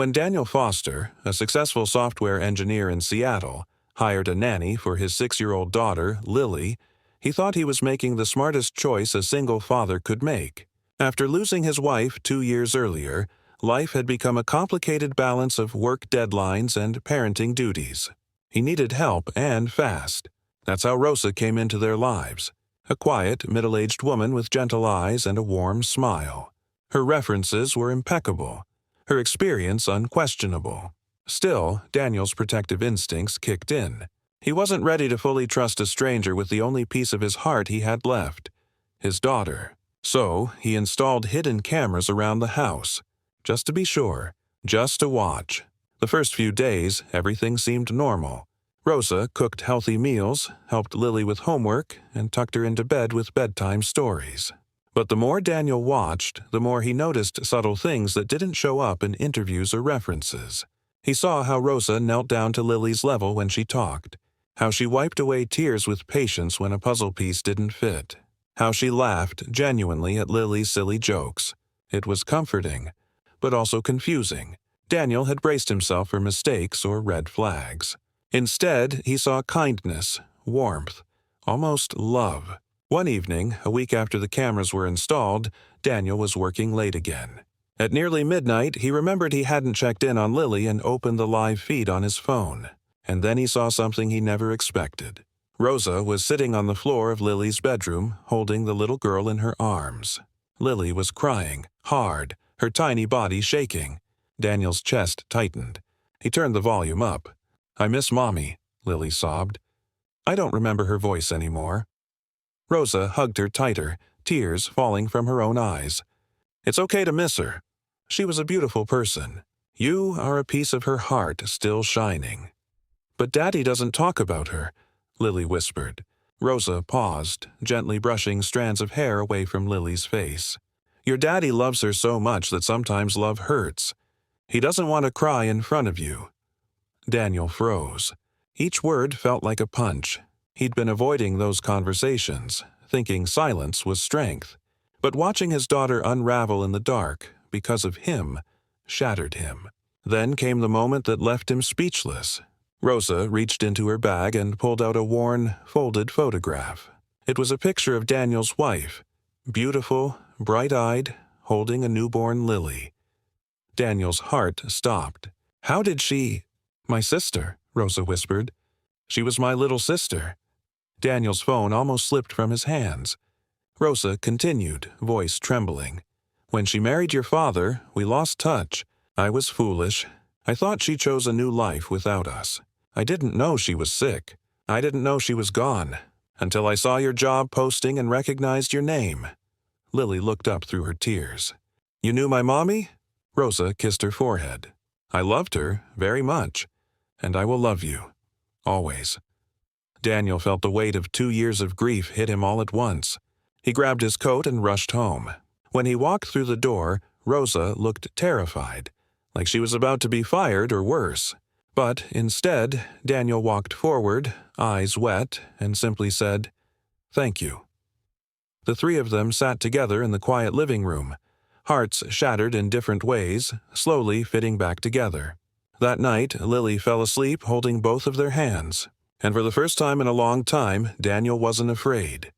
When Daniel Foster, a successful software engineer in Seattle, hired a nanny for his 6-year-old daughter, Lily, he thought he was making the smartest choice a single father could make. After losing his wife 2 years earlier, life had become a complicated balance of work deadlines and parenting duties. He needed help, and fast. That's how Rosa came into their lives. A quiet, middle-aged woman with gentle eyes and a warm smile. Her references were impeccable. Her experience unquestionable. Still, Daniel's protective instincts kicked in. He wasn't ready to fully trust a stranger with the only piece of his heart he had left, his daughter. So, he installed hidden cameras around the house. Just to be sure. Just to watch. The first few days, everything seemed normal. Rosa cooked healthy meals, helped Lily with homework, and tucked her into bed with bedtime stories. But the more Daniel watched, the more he noticed subtle things that didn't show up in interviews or references. He saw how Rosa knelt down to Lily's level when she talked, how she wiped away tears with patience when a puzzle piece didn't fit, how she laughed genuinely at Lily's silly jokes. It was comforting, but also confusing. Daniel had braced himself for mistakes or red flags. Instead, he saw kindness, warmth, almost love. One evening, a week after the cameras were installed, Daniel was working late again. At nearly midnight, he remembered he hadn't checked in on Lily and opened the live feed on his phone. And then he saw something he never expected. Rosa was sitting on the floor of Lily's bedroom, holding the little girl in her arms. Lily was crying, hard, her tiny body shaking. Daniel's chest tightened. He turned the volume up. "I miss Mommy," Lily sobbed. "I don't remember her voice anymore." Rosa hugged her tighter, tears falling from her own eyes. "It's okay to miss her. She was a beautiful person. You are a piece of her heart still shining." "But Daddy doesn't talk about her," Lily whispered. Rosa paused, gently brushing strands of hair away from Lily's face. "Your daddy loves her so much that sometimes love hurts. He doesn't want to cry in front of you." Daniel froze. Each word felt like a punch. He'd been avoiding those conversations, thinking silence was strength. But watching his daughter unravel in the dark, because of him, shattered him. Then came the moment that left him speechless. Rosa reached into her bag and pulled out a worn, folded photograph. It was a picture of Daniel's wife, beautiful, bright-eyed, holding a newborn Lily. Daniel's heart stopped. "How did she—" "My sister," Rosa whispered. "She was my little sister." Daniel's phone almost slipped from his hands. Rosa continued, voice trembling. "When she married your father, we lost touch. I was foolish. I thought she chose a new life without us. I didn't know she was sick. I didn't know she was gone. Until I saw your job posting and recognized your name." Lily looked up through her tears. "You knew my mommy?" Rosa kissed her forehead. "I loved her, very much. And I will love you. Always." Daniel felt the weight of 2 years of grief hit him all at once. He grabbed his coat and rushed home. When he walked through the door, Rosa looked terrified, like she was about to be fired or worse. But instead, Daniel walked forward, eyes wet, and simply said, "Thank you." The three of them sat together in the quiet living room, hearts shattered in different ways, slowly fitting back together. That night, Lily fell asleep holding both of their hands. And for the first time in a long time, Daniel wasn't afraid.